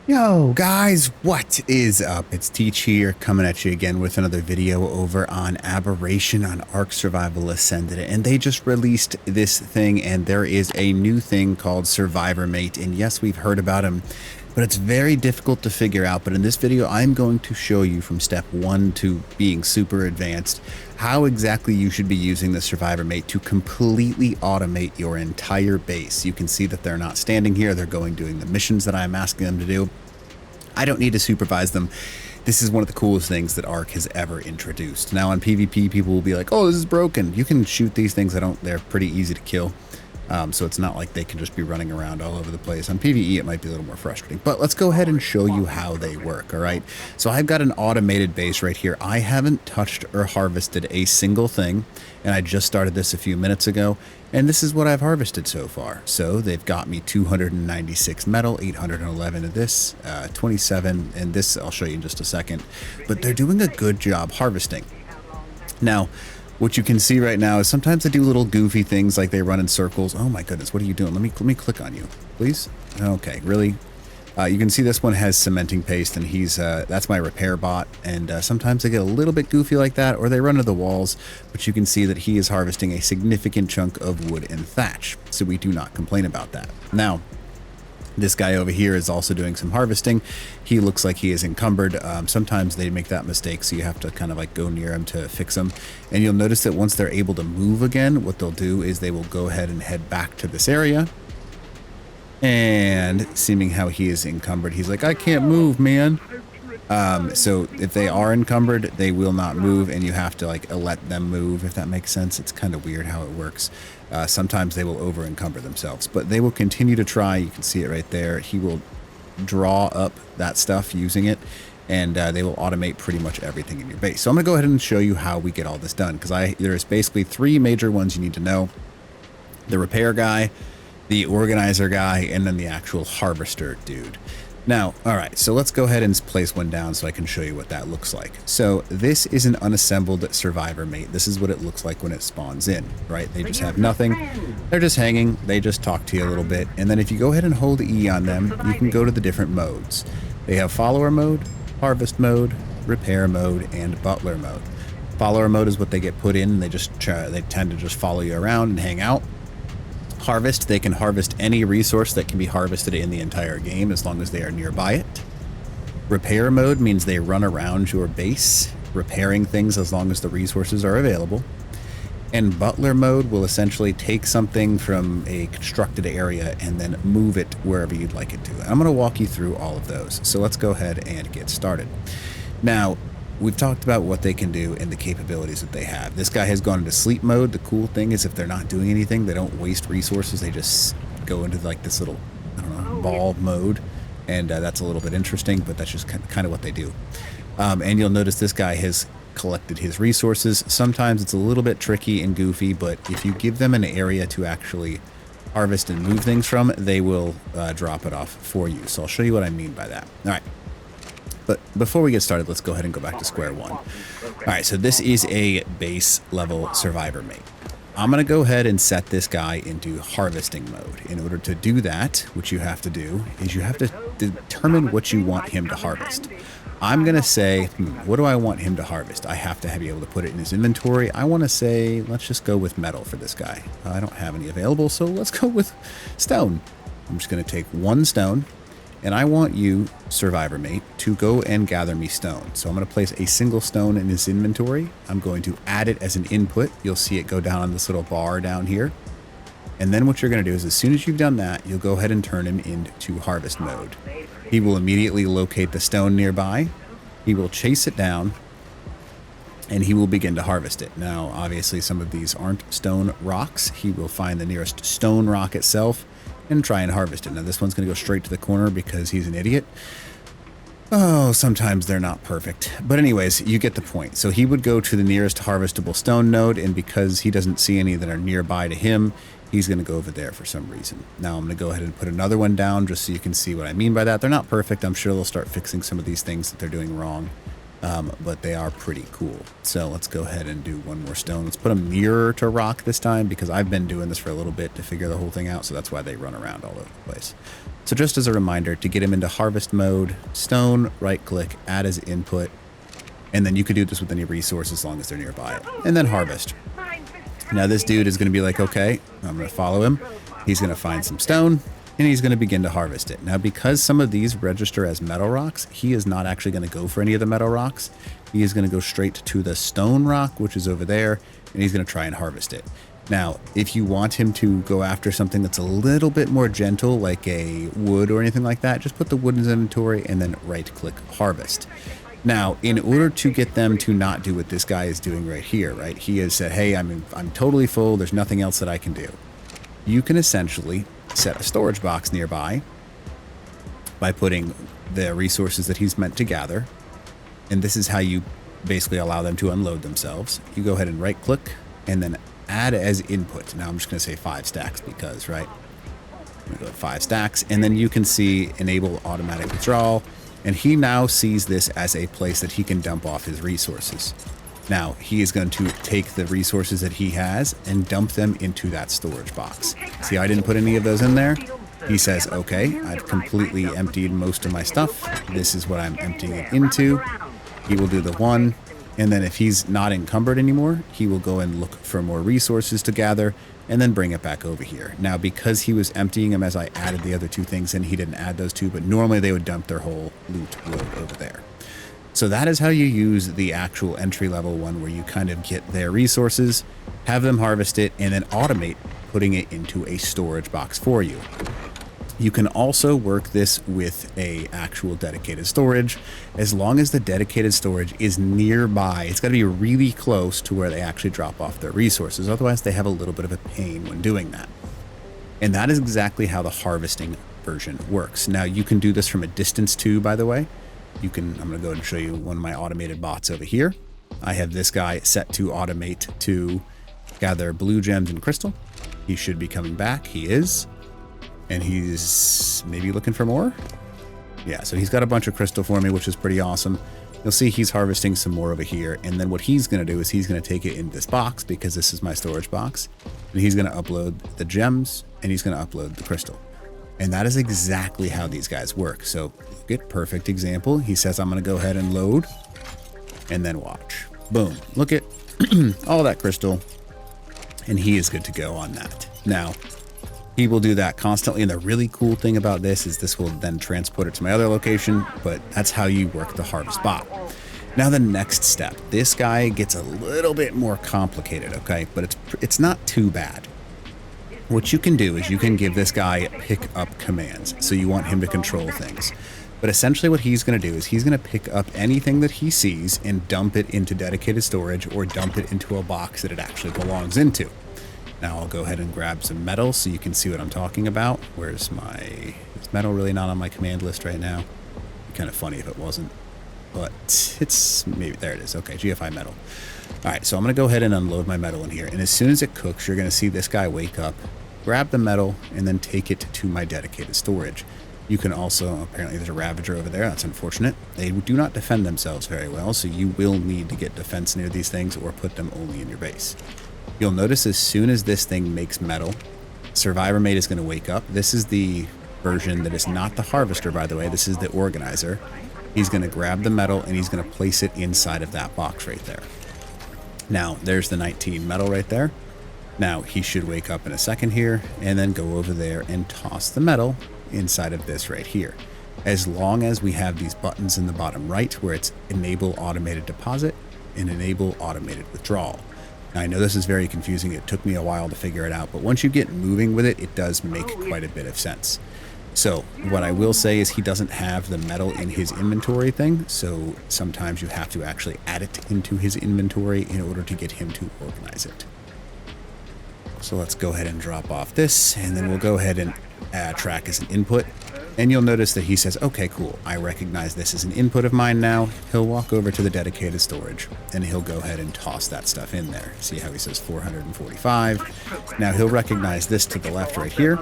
Yo guys, what is up? It's Teach here, coming at you again with another video over on Aberration on Ark Survival Ascended, and they just released this thing, and there is a new thing called Survivor Mate, and yes, we've heard about him, but it's very difficult to figure out. But in this video, I'm going to show you from step 1 to being super advanced how exactly you should be using the Survivor Mate to completely automate your entire base. You can see that they're not standing here, they're doing the missions that I'm asking them to do. I don't need to supervise them. This is one of the coolest things that Ark has ever introduced. Now on PvP, people will be like, oh, this is broken. You can shoot these things. They're pretty easy to kill. So it's not like they can just be running around all over the place. On PvE, it might be a little more frustrating, but let's go ahead and show you how they work. All right. So I've got an automated base right here. I haven't touched or harvested a single thing, and I just started this a few minutes ago, and this is what I've harvested so far. So they've got me 296 metal, 811 of this, 27, and this I'll show you in just a second, but they're doing a good job harvesting. Now, what you can see right now is sometimes they do little goofy things like they run in circles. Oh my goodness, what are you doing? Let me click on you, please. Okay, really? You can see this one has cementing paste, and that's my repair bot. And sometimes they get a little bit goofy like that, or they run into the walls. But you can see that he is harvesting a significant chunk of wood and thatch, so we do not complain about that. Now, this guy over here is also doing some harvesting. He looks like he is encumbered. Sometimes they make that mistake, so you have to kind of like go near him to fix him. And you'll notice that once they're able to move again, what they'll do is they will go ahead and head back to this area. And seeming how he is encumbered, he's like, I can't move, man. So if they are encumbered, they will not move, and you have to like let them move, if that makes sense. It's kind of weird how it works. Sometimes they will over encumber themselves, but they will continue to try. You can see it right there. He will draw up that stuff using it, and they will automate pretty much everything in your base. So I'm gonna go ahead and show you how we get all this done, because there's basically 3 major ones you need to know: the repair guy, the organizer guy, and then the actual harvester dude. Now, all right, so let's go ahead and place one down so I can show you what that looks like. So this is an unassembled Survivor Mate. This is what it looks like when it spawns in, right? They just have nothing. They're just hanging. They just talk to you a little bit. And then if you go ahead and hold E on them, you can go to the different modes. They have follower mode, harvest mode, repair mode, and butler mode. Follower mode is what they get put in. They tend to just follow you around and hang out. Harvest, they can harvest any resource that can be harvested in the entire game as long as they are nearby it. Repair mode means they run around your base repairing things as long as the resources are available. And butler mode will essentially take something from a constructed area and then move it wherever you'd like it to. And I'm going to walk you through all of those. So let's go ahead and get started. Now, we've talked about what they can do and the capabilities that they have. This guy has gone into sleep mode. The cool thing is if they're not doing anything, they don't waste resources. They just go into like this little, I don't know, ball mode. And that's a little bit interesting, but that's just kind of what they do. And you'll notice this guy has collected his resources. Sometimes it's a little bit tricky and goofy, but if you give them an area to actually harvest and move things from, they will drop it off for you. So I'll show you what I mean by that. All right. But before we get started, let's go ahead and go back to square one. All right, so this is a base level Survivor Mate. I'm going to go ahead and set this guy into harvesting mode. In order to do that, what you have to do is you have to determine what you want him to harvest. I'm going to say, what do I want him to harvest? I have to be able to put it in his inventory. I want to say, let's just go with metal for this guy. I don't have any available, so let's go with stone. I'm just going to take 1 stone. And I want you, Survivor Mate, to go and gather me stone. So I'm going to place a single stone in his inventory. I'm going to add it as an input. You'll see it go down on this little bar down here. And then what you're going to do is as soon as you've done that, you'll go ahead and turn him into harvest mode. He will immediately locate the stone nearby. He will chase it down, and he will begin to harvest it. Now, obviously, some of these aren't stone rocks. He will find the nearest stone rock itself and try and harvest it. Now this one's going to go straight to the corner because he's an idiot. Oh, sometimes they're not perfect. But anyways, you get the point. So he would go to the nearest harvestable stone node, and because he doesn't see any that are nearby to him, he's going to go over there for some reason. Now I'm going to go ahead and put another one down just so you can see what I mean by that. They're not perfect. I'm sure they'll start fixing some of these things that they're doing wrong but they are pretty cool. So let's go ahead and do one more stone. Let's put them nearer to rock this time because I've been doing this for a little bit to figure the whole thing out. So that's why they run around all over the place. So just as a reminder, to get him into harvest mode, stone, right click, add as input. And then you could do this with any resource as long as they're nearby it. And then harvest. Now this dude is going to be like, okay, I'm going to follow him. He's going to find some stone. And he's going to begin to harvest it. Now, because some of these register as metal rocks, he is not actually going to go for any of the metal rocks. He is going to go straight to the stone rock, which is over there, and he's going to try and harvest it. Now, if you want him to go after something that's a little bit more gentle, like a wood or anything like that, just put the wood in his inventory and then right-click harvest. Now, in order to get them to not do what this guy is doing right here, right? He has said, hey, I'm totally full. There's nothing else that I can do. You can essentially set a storage box nearby by putting the resources that he's meant to gather. And this is how you basically allow them to unload themselves. You go ahead and right click and then add as input. Now I'm just going to say 5 stacks because, right? I'm going to go 5 stacks and then you can see enable automatic withdrawal. And he now sees this as a place that he can dump off his resources. Now, he is going to take the resources that he has and dump them into that storage box. See, I didn't put any of those in there. He says, okay, I've completely emptied most of my stuff. This is what I'm emptying it into. He will do the 1. And then if he's not encumbered anymore, he will go and look for more resources to gather and then bring it back over here. Now, because he was emptying them as I added the other 2 things in, he didn't add those 2, but normally they would dump their whole loot load over there. So that is how you use the actual entry-level one where you kind of get their resources, have them harvest it, and then automate putting it into a storage box for you. You can also work this with a actual dedicated storage as long as the dedicated storage is nearby. It's got to be really close to where they actually drop off their resources. Otherwise, they have a little bit of a pain when doing that. And that is exactly how the harvesting version works. Now, you can do this from a distance too, by the way. I'm going to go ahead and show you one of my automated bots over here. I have this guy set to automate to gather blue gems and crystal. He should be coming back. He is. And he's maybe looking for more. Yeah, so he's got a bunch of crystal for me, which is pretty awesome. You'll see he's harvesting some more over here. And then what he's going to do is he's going to take it in this box because this is my storage box. And he's going to upload the gems and he's going to upload the crystal. And that is exactly how these guys work. So look at perfect example. He says, I'm going to go ahead and load and then watch. Boom. Look at all that crystal. And he is good to go on that. Now, he will do that constantly. And the really cool thing about this is this will then transport it to my other location. But that's how you work the harvest bot. Now, the next step. This guy gets a little bit more complicated, okay? But it's not too bad. What you can do is you can give this guy pick up commands. So you want him to control things. But essentially what he's going to do is he's going to pick up anything that he sees and dump it into dedicated storage or dump it into a box that it actually belongs into. Now I'll go ahead and grab some metal so you can see what I'm talking about. Where's my... Is metal really not on my command list right now? It'd be kind of funny if it wasn't. But it's... Maybe... There it is. Okay, GFI metal. Alright, so I'm going to go ahead and unload my metal in here. And as soon as it cooks, you're going to see this guy wake up, grab the metal, and then take it to my dedicated storage. You can also, apparently there's a Ravager over there, that's unfortunate. They do not defend themselves very well, so you will need to get defense near these things or put them only in your base. You'll notice as soon as this thing makes metal, Survivor Mate is going to wake up. This is the version that is not the Harvester, by the way. This is the Organizer. He's going to grab the metal and he's going to place it inside of that box right there. Now, there's the 19 metal right there. Now, he should wake up in a second here and then go over there and toss the metal inside of this right here. As long as we have these buttons in the bottom right where it's enable automated deposit and enable automated withdrawal. Now, I know this is very confusing. It took me a while to figure it out, but once you get moving with it, it does make quite a bit of sense. So what I will say is he doesn't have the metal in his inventory thing, so sometimes you have to actually add it into his inventory in order to get him to organize it. So let's go ahead and drop off this, and then we'll go ahead and track as an input. And you'll notice that he says, okay, cool, I recognize this as an input of mine now. He'll walk over to the dedicated storage, and he'll go ahead and toss that stuff in there. See how he says 445? Now he'll recognize this to the left right here.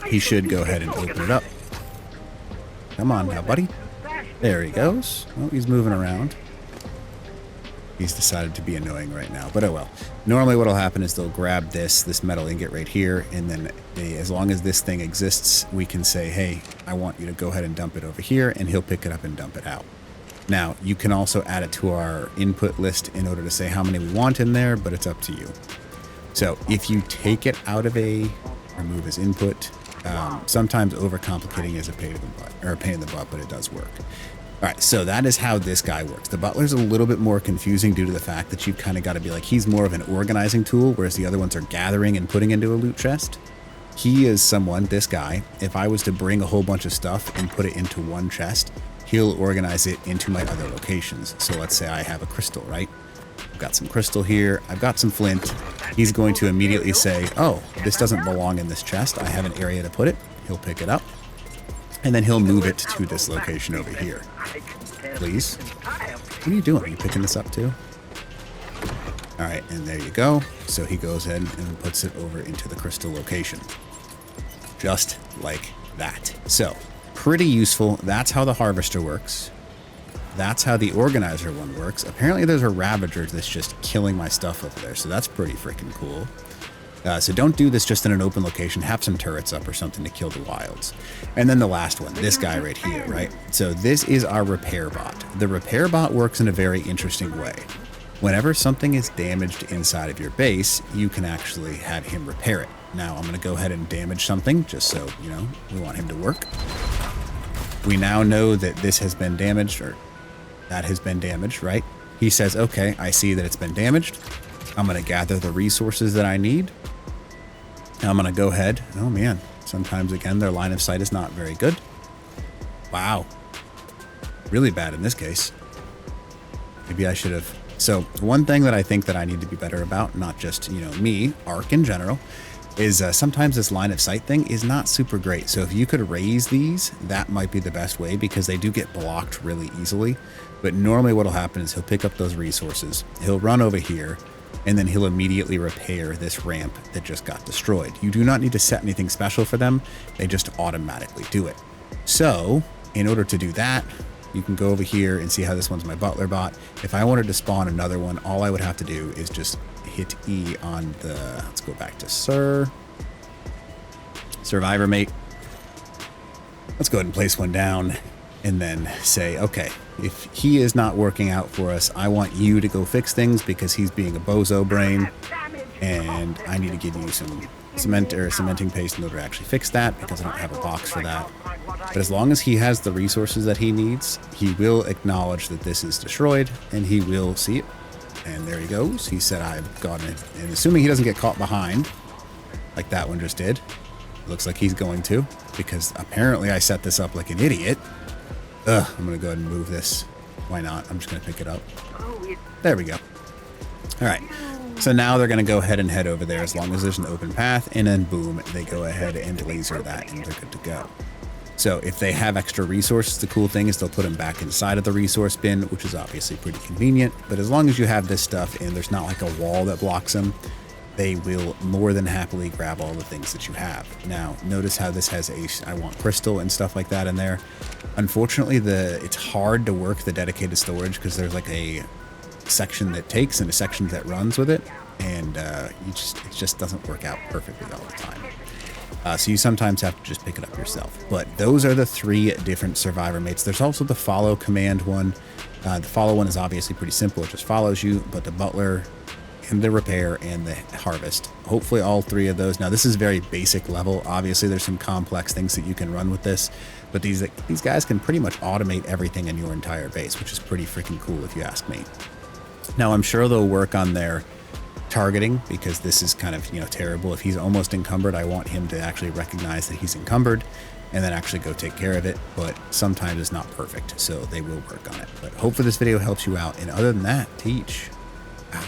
He should go ahead and open it up. Come on now, buddy. There he goes. Oh, he's moving around. He's decided to be annoying right now, but oh well. Normally what'll happen is they'll grab this metal ingot right here, and then as long as this thing exists, we can say, hey, I want you to go ahead and dump it over here, and he'll pick it up and dump it out. Now, you can also add it to our input list in order to say how many we want in there, but it's up to you. So if you take it out of remove as input, sometimes overcomplicating is a pain in the butt, but it does work. All right, so that is how this guy works. The butler's a little bit more confusing due to the fact that you've kind of got to be like, he's more of an organizing tool, whereas the other ones are gathering and putting into a loot chest. He is someone, this guy, if I was to bring a whole bunch of stuff and put it into one chest, he'll organize it into my other locations. So let's say I have a crystal, right? I've got some crystal here. I've got some flint. He's going to immediately say, oh, this doesn't belong in this chest. I have an area to put it. He'll pick it up. And then he'll move it to this location over here. Please. What are you doing? Are you picking this up too? All right, and there you go. So he goes in and puts it over into the crystal location. Just like that. So, pretty useful. That's how the harvester works. That's how the organizer one works. Apparently there's a ravager that's just killing my stuff over there, so that's pretty freaking cool. So don't do this just in an open location. Have some turrets up or something to kill the wilds. And then the last one, this guy right here, right? So this is our repair bot. The repair bot works in a very interesting way. Whenever something is damaged inside of your base, you can actually have him repair it. Now I'm going to go ahead and damage something just so, you know, we want him to work. We now know that this has been damaged, or that has been damaged, right? He says, okay, I see that it's been damaged. I'm going to gather the resources that I need. I'm going to go ahead. Oh man, sometimes again, their line of sight is not very good. Wow. Really bad in this case. Maybe I should have. So one thing that I think that I need to be better about, not just, you know, me, Ark in general, is sometimes this line of sight thing is not super great. So if you could raise these, that might be the best way, because they do get blocked really easily. But normally what'll happen is he'll pick up those resources. He'll run over here, and then he'll immediately repair this ramp that just got destroyed. You do not need to set anything special for them. They just automatically do it. So in order to do that, you can go over here and see how this one's my butler bot. If I wanted to spawn another one, all I would have to do is just hit E on the, let's go back to Survivor Mate. Let's go ahead and place one down and then say, okay, if he is not working out for us, I want you to go fix things because he's being a bozo brain, and I need to give you some cement or cementing paste in order to actually fix that, because I don't have a box for that. But as long as he has the resources that he needs, he will acknowledge that this is destroyed, and he will see it. And there he goes. He said, I've gotten it. And assuming he doesn't get caught behind, like that one just did, looks like he's going to, because apparently I set this up like an idiot. I'm going to go ahead and move this. Why not? I'm just going to pick it up. There we go. All right. So now they're going to go ahead and head over there as long as there's an open path, and then boom, they go ahead and laser that, and they're good to go. So if they have extra resources, the cool thing is they'll put them back inside of the resource bin, which is obviously pretty convenient. But as long as you have this stuff and there's not like a wall that blocks them, they will more than happily grab all the things that you have. Now, notice how this has I want crystal and stuff like that in there. Unfortunately, it's hard to work the dedicated storage because there's like a section that takes and a section that runs with it, and it just doesn't work out perfectly all the time. So you sometimes have to just pick it up yourself. But those are the 3 different survivor mates. There's also the follow command one. The follow one is obviously pretty simple. It just follows you. But the butler and the repair and the harvest, hopefully all 3 of those. Now this is very basic level. Obviously there's some complex things that you can run with this. But these guys can pretty much automate everything in your entire base, which is pretty freaking cool if you ask me. Now I'm sure they'll work on their targeting, because this is kind of, you know, terrible. If he's almost encumbered, I want him to actually recognize that he's encumbered and then actually go take care of it. But sometimes it's not perfect, so they will work on it. But hopefully this video helps you out. And other than that, teach. Out.